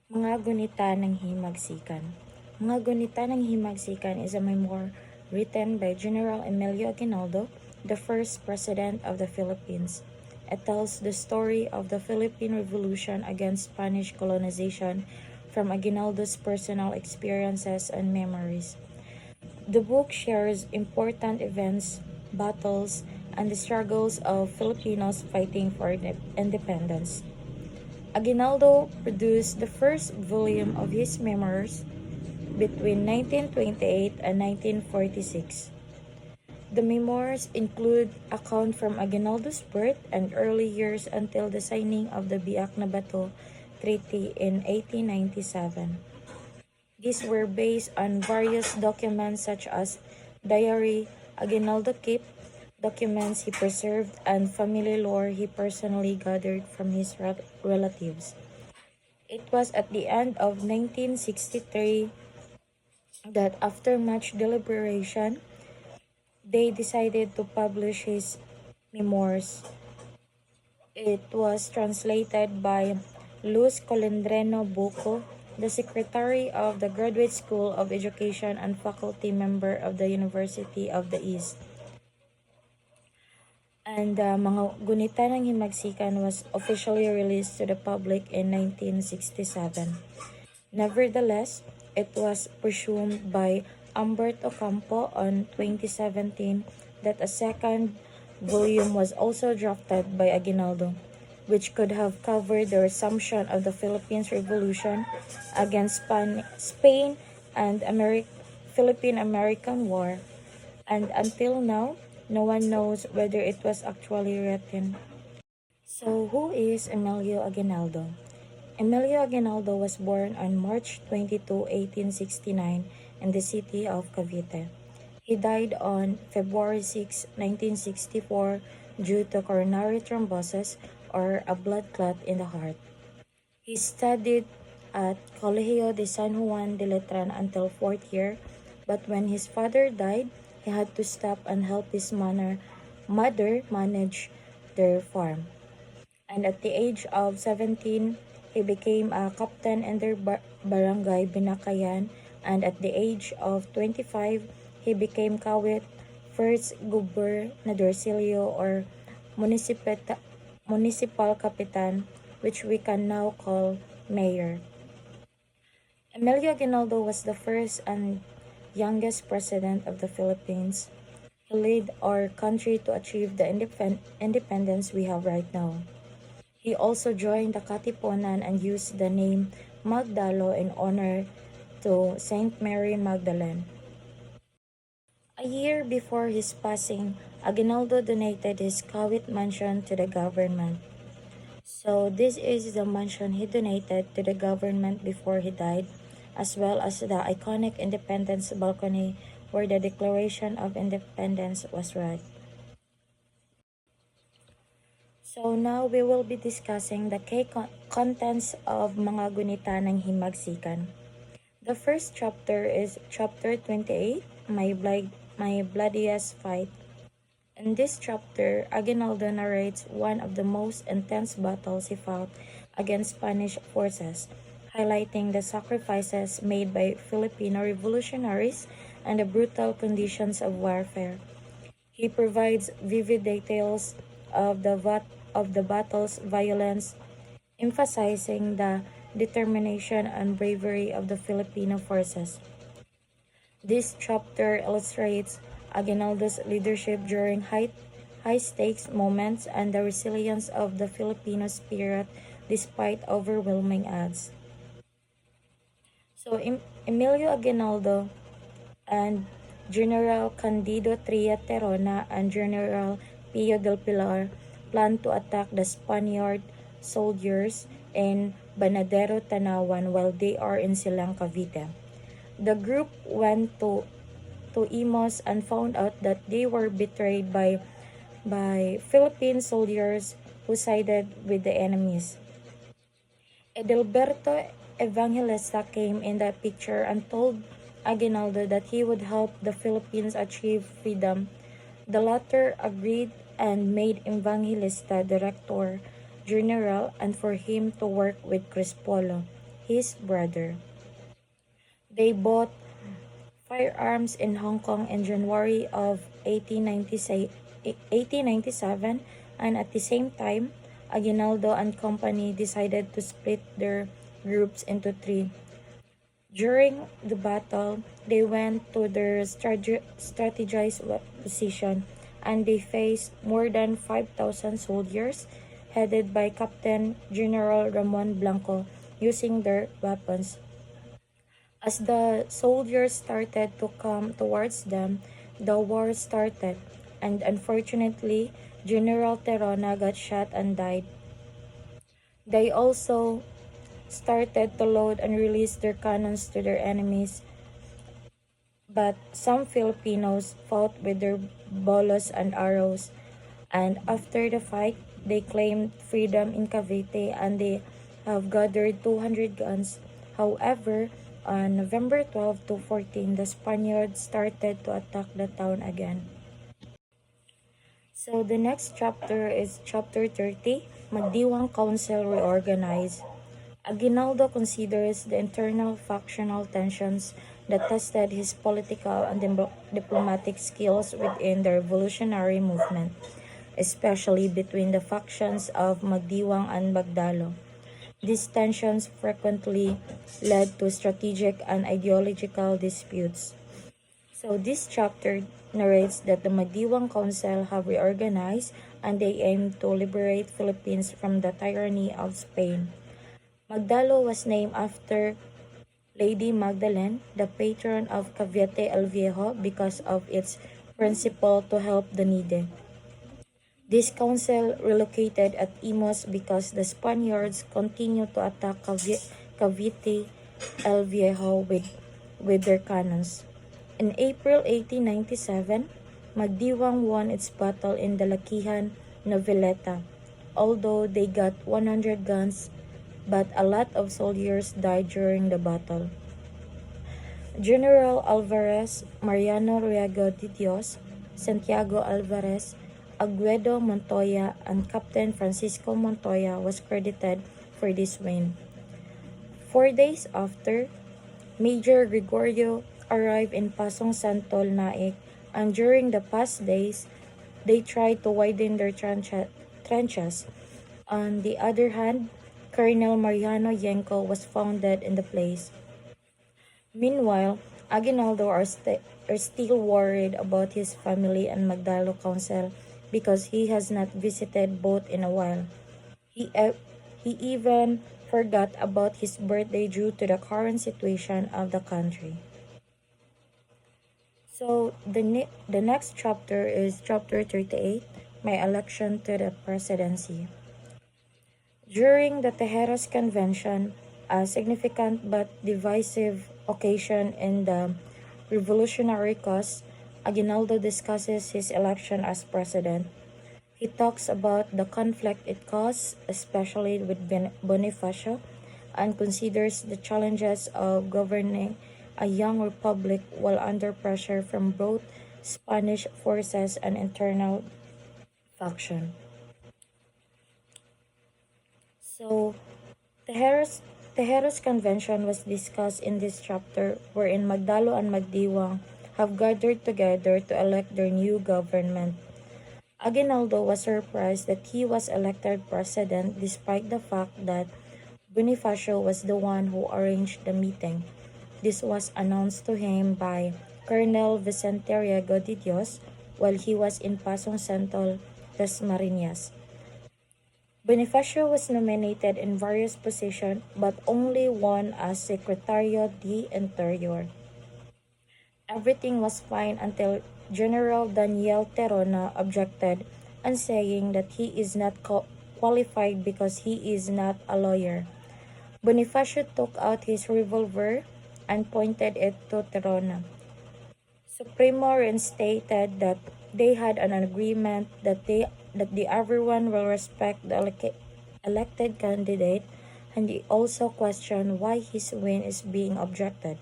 Mga gunita ng himagsikan. Mga gunita ng himagsikan is a memoir written by General Emilio Aguinaldo, the first president of the Philippines. It tells the story of the Philippine Revolution against Spanish colonization from Aguinaldo's personal experiences and memories. The book shares important events, battles, and the struggles of Filipinos fighting for independence. Aguinaldo produced the first volume of his memoirs between 1928 and 1946. The memoirs include account from Aguinaldo's birth and early years until the signing of the Biak na Bato Treaty in 1897. These were based on various documents such as diary Aguinaldo kept, documents he preserved, and family lore he personally gathered from his relatives. It was at the end of 1963 that, after much deliberation, they decided to publish his memoirs. It was translated by Luz Colendreno Buco, the secretary of the Graduate School of Education and faculty member of the University of the East. And Mga Gunita ng Himagsikan was officially released to the public in 1967. Nevertheless, it was presumed by Humberto Campo on 2017 that a second volume was also drafted by Aguinaldo, which could have covered the resumption of the Philippines Revolution against Spain and Philippine-American War. And until now, no one knows whether it was actually written. So, who is Emilio Aguinaldo? Emilio Aguinaldo was born on March 22, 1869 in the city of Cavite. He died on February 6, 1964 due to coronary thrombosis or a blood clot in the heart. He studied at Colegio de San Juan de Letran until 4th year, but when his father died, he had to stop and help his mother manage their farm. And at the age of 17, he became a captain in their barangay Binakayan, and at the age of 25, he became Kawit first gobernadorcillo or municipal kapitan, which we can now call mayor. Emilio Aguinaldo was the first and youngest president of the Philippines. He led our country to achieve the independence we have right now. He also joined the Katipunan and used the name Magdalo in honor to Saint Mary Magdalene. A year before his passing, Aguinaldo donated his Kawit mansion to the government. So this is the mansion he donated to the government before he died, as well as the iconic Independence balcony where the Declaration of Independence was read. So now we will be discussing the key contents of Mga Gunita ng Himagsikan. The first chapter is chapter 28, My Bloodiest Fight. In this chapter, Aguinaldo narrates one of the most intense battles he fought against Spanish forces, highlighting the sacrifices made by Filipino revolutionaries and the brutal conditions of warfare. He provides vivid details of the battle's violence, emphasizing the determination and bravery of the Filipino forces. This chapter illustrates Aguinaldo's leadership during high-stakes moments and the resilience of the Filipino spirit despite overwhelming odds. So, Emilio Aguinaldo and General Candido Tria Terona and General Pio del Pilar planned to attack the Spaniard soldiers in Banadero, Tanawan while they are in Silang, Cavite. The group went to Imos and found out that they were betrayed by Philippine soldiers who sided with the enemies. Edilberto Evangelista came in the picture and told Aguinaldo that he would help the Philippines achieve freedom. The latter agreed and made Evangelista Director General and for him to work with Crispolo. his brother. They bought firearms in Hong Kong in January of 1897, and at the same time, Aguinaldo and company decided to split their groups into three. During the battle, they went to their strategized position, and they faced more than 5,000 soldiers headed by Captain General Ramon Blanco using their weapons. As the soldiers started to come towards them, the war started, and unfortunately, General Terona got shot and died. They also started to load and release their cannons to their enemies, but some Filipinos fought with their bolos and arrows, and after the fight, they claimed freedom in Cavite and they have gathered 200 guns. However, on November 12 to 14, the Spaniards started to attack the town again. So the next chapter is chapter 30, Magdiwang Council Reorganized. Aguinaldo considers the internal factional tensions that tested his political and diplomatic skills within the revolutionary movement, especially between the factions of Magdiwang and Magdalo. These tensions frequently led to strategic and ideological disputes. So this chapter narrates that the Magdiwang Council have reorganized and they aim to liberate Philippines from the tyranny of Spain. Magdalo was named after Lady Magdalene, the patron of Cavite el Viejo, because of its principle to help the needy. This council relocated at Imus because the Spaniards continued to attack Cavite el Viejo with their cannons. In April 1897, Magdiwang won its battle in Dalakihan, Noveleta. Although they got 100 guns, but a lot of soldiers died during the battle. General Alvarez, Mariano Riego de Dios, Santiago Alvarez, Aguedo Montoya, and Captain Francisco Montoya was credited for this win. 4 days after, Major Gregorio arrived in Pasong Santol Naik, and during the past days, they tried to widen their trenches. On the other hand, Colonel Mariano Yenko was found dead in the place. Meanwhile, Aguinaldo are still worried about his family and Magdalo Council because he has not visited both in a while. He even forgot about his birthday due to the current situation of the country. So the next chapter is chapter 38, my election to the presidency. During the Tejeros Convention, a significant but divisive occasion in the revolutionary cause, Aguinaldo discusses his election as president. He talks about the conflict it caused, especially with Bonifacio, and considers the challenges of governing a young republic while under pressure from both Spanish forces and internal faction. So, Tejeros Convention was discussed in this chapter, wherein Magdalo and Magdiwang have gathered together to elect their new government. Aguinaldo was surprised that he was elected president despite the fact that Bonifacio was the one who arranged the meeting. This was announced to him by Colonel Vicente Riego de Dios while he was in Pasong Santol, Dasmariñas. Bonifacio was nominated in various positions but only won as Secretario de Interior. Everything was fine until General Daniel Terona objected and saying that he is not qualified because he is not a lawyer. Bonifacio took out his revolver and pointed it to Terona. Supremo reinstated that they had an agreement that everyone will respect the elected candidate, and he also questioned why his win is being objected.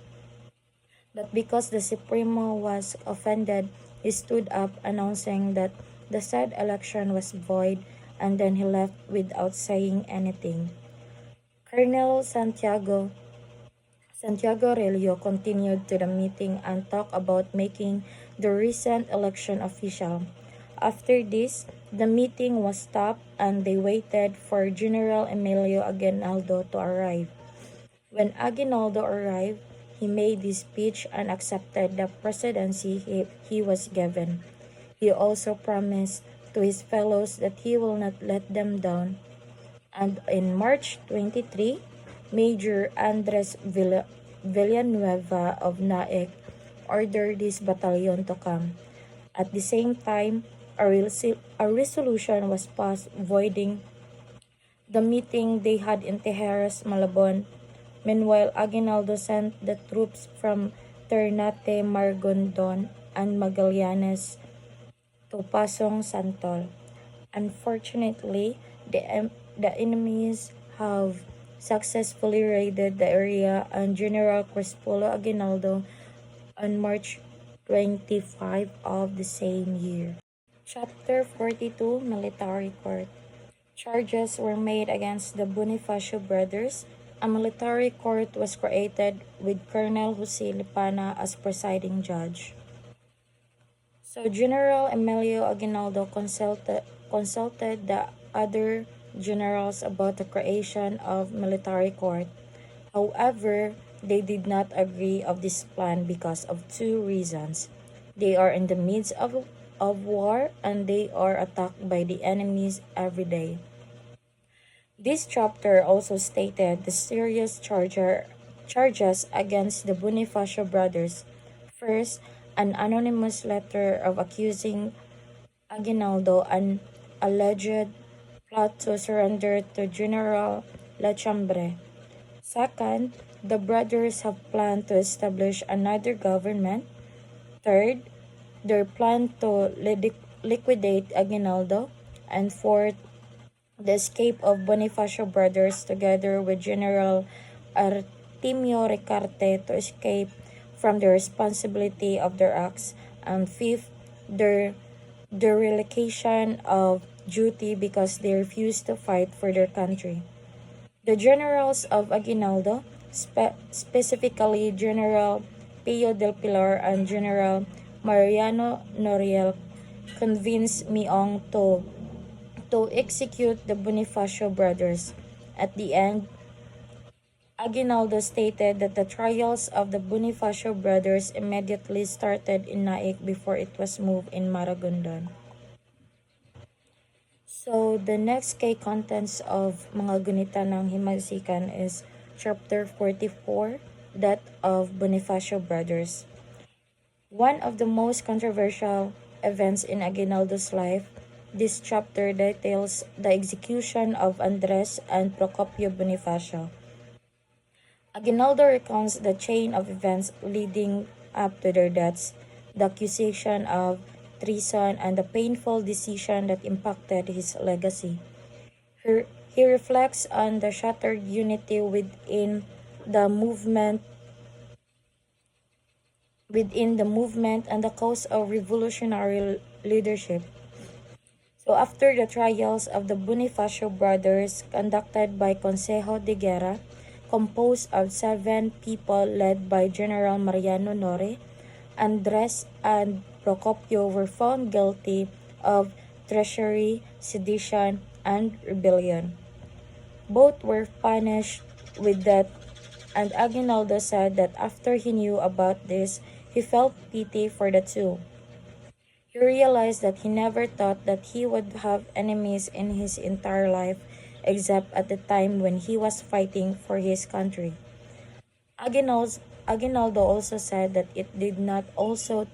But because the Supremo was offended, he stood up announcing that the said election was void, and then he left without saying anything. Colonel Santiago Santiago Relio continued to the meeting and talked about making the recent election official. After this, the meeting was stopped and they waited for General Emilio Aguinaldo to arrive. When Aguinaldo arrived, he made his speech and accepted the presidency he was given. He also promised to his fellows that he will not let them down. And in March 23, Major Andres Villanueva of Naik ordered his battalion to come. At the same time, a resolution was passed voiding the meeting they had in Tejeras, Malabon. Meanwhile, Aguinaldo sent the troops from Ternate, Margondon, and Magallanes to Pasong Santol. Unfortunately, the enemies have successfully raided the area and General Crispulo Aguinaldo on March 25 of the same year. Chapter 42, Military Court. Charges were made against the Bonifacio brothers. A military court was created with Colonel Jose Lipana as presiding judge. So General Emilio Aguinaldo consulted the other generals about the creation of military court. However, they did not agree of this plan because of two reasons. They are in the midst of war and they are attacked by the enemies every day. This chapter also stated the serious charges against the Bonifacio brothers. First, an anonymous letter of accusing Aguinaldo an alleged plot to surrender to General Lachambre. Second, the brothers have planned to establish another government. Third, their plan to liquidate Aguinaldo. And fourth, the escape of Bonifacio brothers together with General Artemio Ricarte to escape from the responsibility of their acts. And fifth, their dereliction of duty because they refused to fight for their country. The generals of Aguinaldo, specifically General Pio del Pilar and General Mariano Noriel, convinced Miong to execute the Bonifacio brothers. At the end, Aguinaldo stated that the trials of the Bonifacio brothers immediately started in Naik before it was moved in Maragondon. So, the next key contents of mga gunita ng himagsikan is Chapter 44, Death of Bonifacio Brothers. One of the most controversial events in Aguinaldo's life, this chapter details the execution of Andres and Procopio Bonifacio. Aguinaldo recounts the chain of events leading up to their deaths, the accusation of treason, and the painful decision that impacted his legacy. He reflects on the shattered unity within the movement and the cause of revolutionary leadership. So after the trials of the Bonifacio brothers conducted by Consejo de Guerra, composed of 7 people led by General Mariano Nore, Andres and Procopio were found guilty of treachery, sedition, and rebellion. Both were punished with death, and Aguinaldo said that after he knew about this, he felt pity for the two. He realized that he never thought that he would have enemies in his entire life except at the time when he was fighting for his country. Aguinaldo also said that it did not also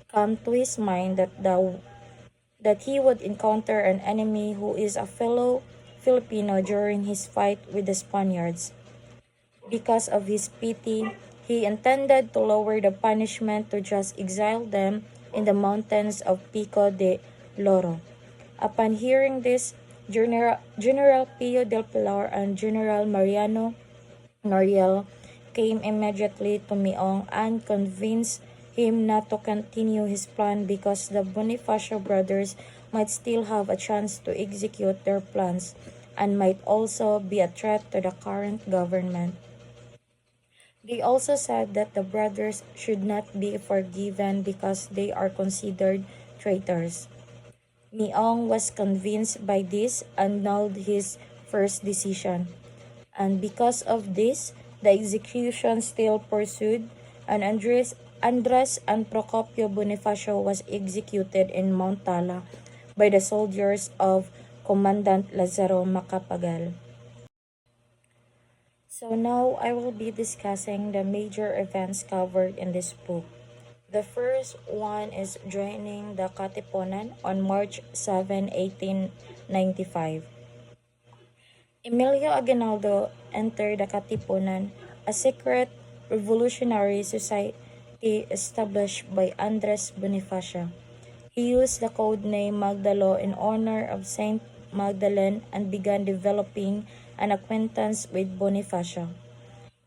come to his mind that he would encounter an enemy who is a fellow Filipino during his fight with the Spaniards. Because of his pity, he intended to lower the punishment to just exile them in the mountains of Pico de Loro. Upon hearing this, General Pio del Pilar and General Mariano Noriel came immediately to Miong and convinced him not to continue his plan because the Bonifacio brothers might still have a chance to execute their plans and might also be a threat to the current government. They also said that the brothers should not be forgiven because they are considered traitors. Niong was convinced by this and annulled his first decision. And because of this, the execution still pursued, and Andres and Procopio Bonifacio was executed in Mount Tala by the soldiers of Commandant Lazaro Macapagal. So now I will be discussing the major events covered in this book. The first one is joining the Katipunan on March 7, 1895. Emilio Aguinaldo entered the Katipunan, a secret revolutionary society established by Andres Bonifacio. He used the code name Magdalo in honor of Saint Magdalene and began developing an acquaintance with Bonifacio.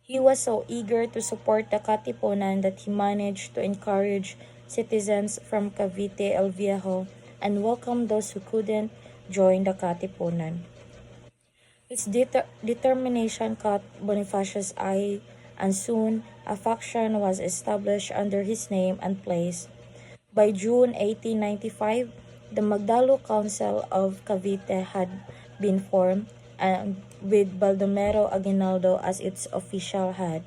He was so eager to support the Katipunan that he managed to encourage citizens from Cavite El Viejo and welcome those who couldn't join the Katipunan. His determination caught Bonifacio's eye, and soon a faction was established under his name and place. By June 1895, the Magdalo Council of Cavite had been formed, and with Baldomero Aguinaldo as its official head.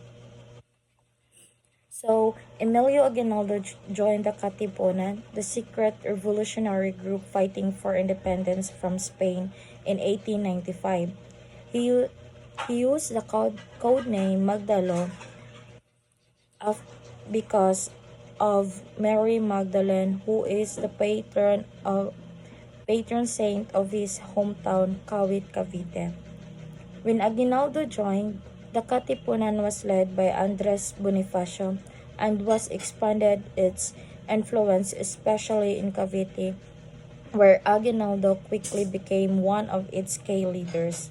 So, Emilio Aguinaldo joined the Katipunan, the secret revolutionary group fighting for independence from Spain in 1895. He, he used the code name Magdalo of, because of Mary Magdalene, who is the patron saint of his hometown, Kawit, Cavite. When Aguinaldo joined, the Katipunan was led by Andres Bonifacio and was expanded its influence especially in Cavite, where Aguinaldo quickly became one of its key leaders.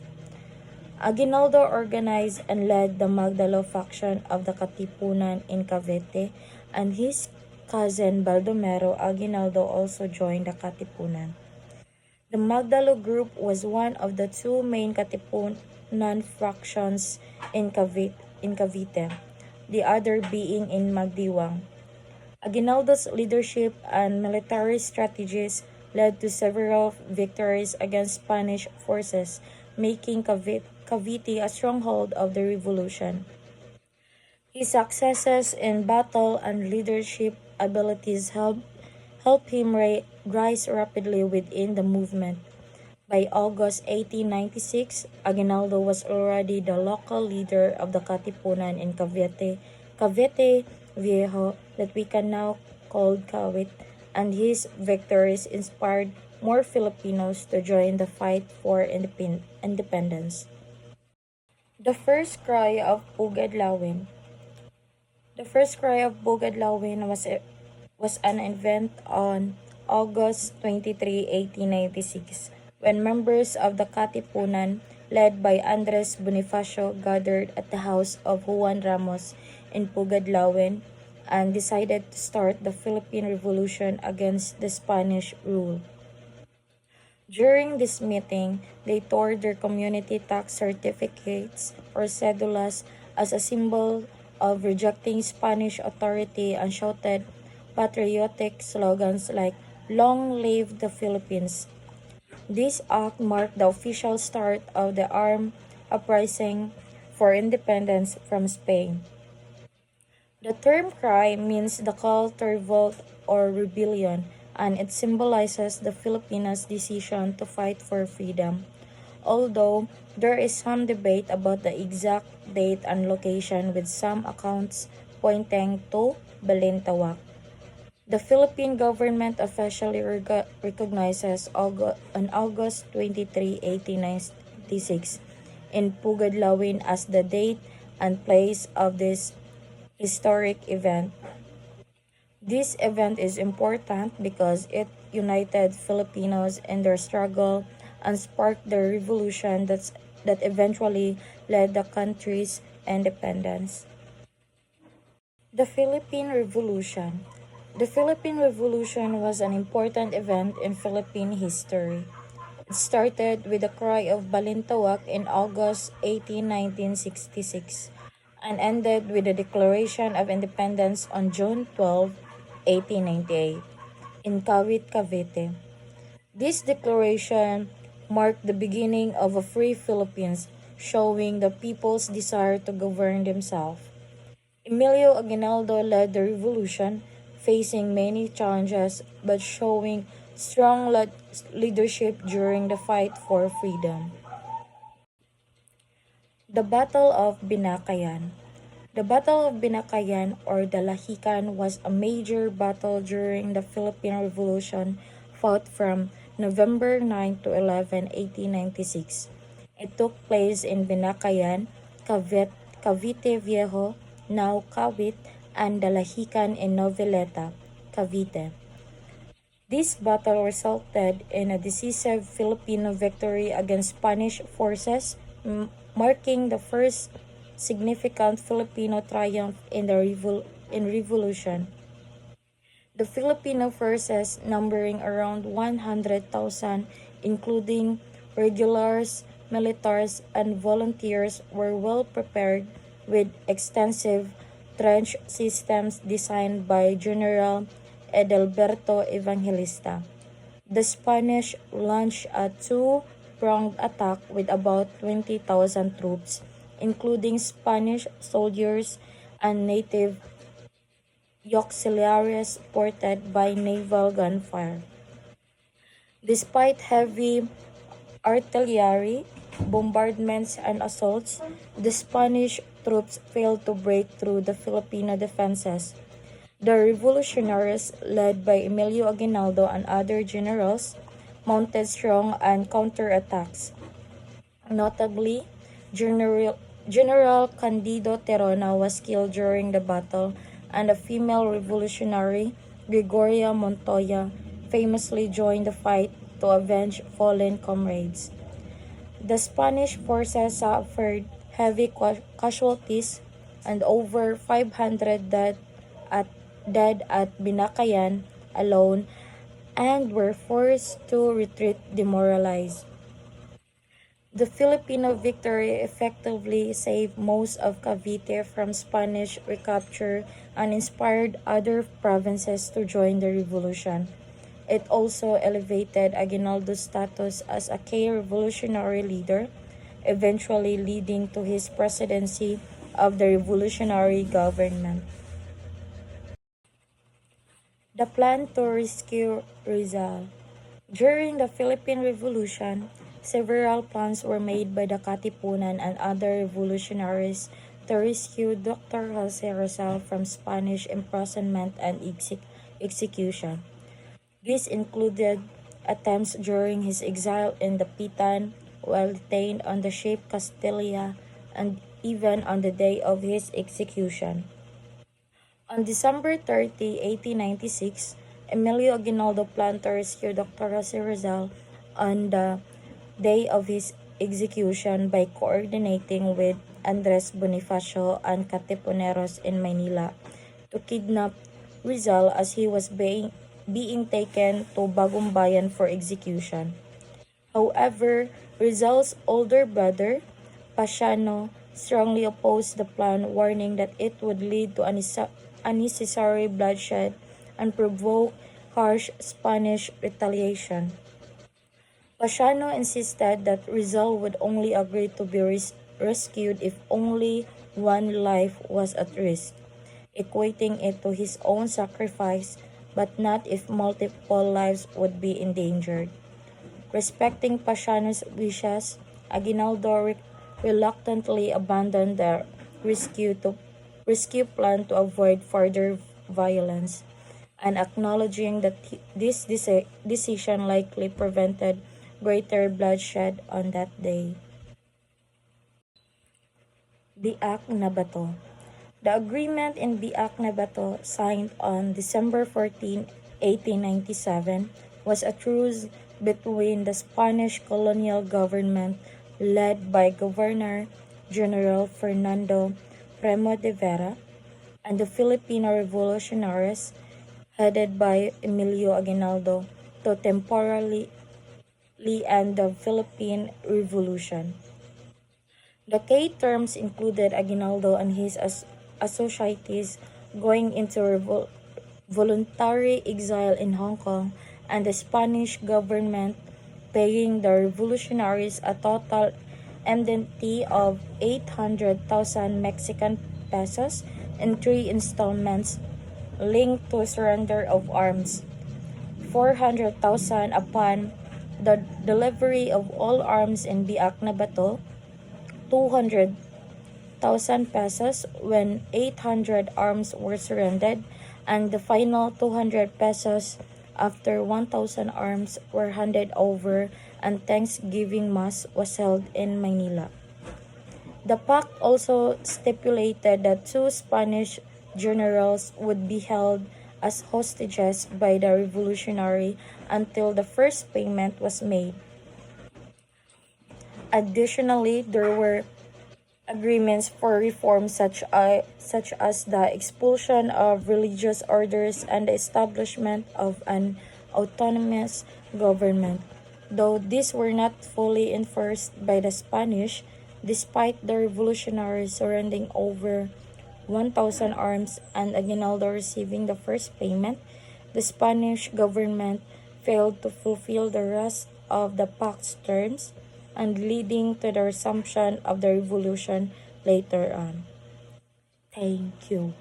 Aguinaldo organized and led the Magdalo faction of the Katipunan in Cavite, and his cousin Baldomero Aguinaldo also joined the Katipunan. The Magdalo group was one of the two main Katipunan factions in Cavite, the other being in Magdiwang. Aguinaldo's leadership and military strategies led to several victories against Spanish forces, making Cavite a stronghold of the revolution. His successes in battle and leadership abilities helped him rise rapidly within the movement. By August 1896, Aguinaldo was already the local leader of the Katipunan in Cavite Viejo, that we can now call Kawit, and his victories inspired more Filipinos to join the fight for independence. The first cry of Pugad Lawin. The first cry of Bugad Lawin was an event on August 23, 1896, when members of the Katipunan, led by Andres Bonifacio, gathered at the house of Juan Ramos in Pugad Lawin and decided to start the Philippine Revolution against the Spanish rule. During this meeting, they tore their community tax certificates or cedulas as a symbol of rejecting Spanish authority and shouted patriotic slogans like "Long live the Philippines." This act marked the official start of the armed uprising for independence from Spain. The term cry means the call to revolt or rebellion, and it symbolizes the Filipinos' decision to fight for freedom. Although there is some debate about the exact date and location, with some accounts pointing to Balintawak. The Philippine government officially recognizes on August 23, 1896 in Pugadlawin as the date and place of this historic event. This event is important because it united Filipinos in their struggle and sparked the revolution that eventually led the country's independence. The Philippine Revolution. The Philippine Revolution was an important event in Philippine history. It started with the cry of Balintawak in August 18, 1966, and ended with the Declaration of Independence on June 12, 1898, in Kawit, Cavite. This declaration marked the beginning of a free Philippines, showing the people's desire to govern themselves. Emilio Aguinaldo led the revolution, facing many challenges but showing strong leadership during the fight for freedom. The Battle of Binakayan. The Battle of Binakayan or Dalahican was a major battle during the Philippine Revolution fought from November 9 to 11, 1896. It took place in Binakayan, Cavite Viejo, now Kawit, and Dalahican in Noveleta, Cavite. This battle resulted in a decisive Filipino victory against Spanish forces, marking the first significant Filipino triumph in the revolution. The Filipino forces, numbering around 100,000, including regulars, militaries, and volunteers, were well prepared with extensive trench systems designed by General Edelberto Evangelista. The Spanish launched a two-pronged attack with about 20,000 troops, including Spanish soldiers and native auxiliaries supported by naval gunfire. Despite heavy artillery, bombardments, and assaults, the Spanish troops failed to break through the Filipino defenses. The revolutionaries, led by Emilio Aguinaldo and other generals, mounted strong and counterattacks. Notably, General Candido Terona was killed during the battle, and a female revolutionary, Gregoria Montoya, famously joined the fight to avenge fallen comrades. The Spanish forces suffered heavy casualties and over 500 dead at Binakayan alone and were forced to retreat demoralized. The Filipino victory effectively saved most of Cavite from Spanish recapture and inspired other provinces to join the revolution. It also elevated Aguinaldo's status as a key revolutionary leader, eventually leading to his presidency of the revolutionary government. The plan to rescue Rizal. During the Philippine Revolution, several plans were made by the Katipunan and other revolutionaries to rescue Dr. Jose Rizal from Spanish imprisonment and execution. This included attempts during his exile in the Pitan, while detained on the ship Castilla, and even on the day of his execution. On December 30, 1896, Emilio Aguinaldo planned to rescue Dr. Jose Rizal on the day of his execution by coordinating with Andres Bonifacio and Katipuneros in Manila to kidnap Rizal as he was being taken to Bagumbayan for execution. However, Rizal's older brother, Pasiano, strongly opposed the plan, warning that it would lead to unnecessary bloodshed and provoke harsh Spanish retaliation. Pasiano insisted that Rizal would only agree to be rescued if only one life was at risk, equating it to his own sacrifice, but not if multiple lives would be endangered. Respecting Pasiano's wishes, Aguinaldo reluctantly abandoned the rescue plan to avoid further violence, and acknowledging that this decision likely prevented greater bloodshed on that day. Biak na Bato. The agreement in Biak na Bato, signed on December 14, 1897, was a truce between the Spanish colonial government led by Governor General Fernando Primo de Vera and the Filipino revolutionaries headed by Emilio Aguinaldo to temporarily end the Philippine Revolution. The key terms included Aguinaldo and his associates going into voluntary exile in Hong Kong, and the Spanish government paying the revolutionaries a total indemnity of 800,000 Mexican pesos in three installments linked to surrender of arms. 400,000 upon the delivery of all arms in Biak na Bato, 200,000 pesos when 800 arms were surrendered, and the final 200 pesos after 1,000 arms were handed over and Thanksgiving Mass was held in Manila. The pact also stipulated that two Spanish generals would be held as hostages by the revolutionary until the first payment was made. Additionally, there were agreements for reforms such as the expulsion of religious orders and the establishment of an autonomous government. Though these were not fully enforced by the Spanish, despite the revolutionaries surrendering over 1,000 arms and Aguinaldo receiving the first payment, the Spanish government failed to fulfill the rest of the pact's terms and leading to the resumption of the revolution later on. Thank you.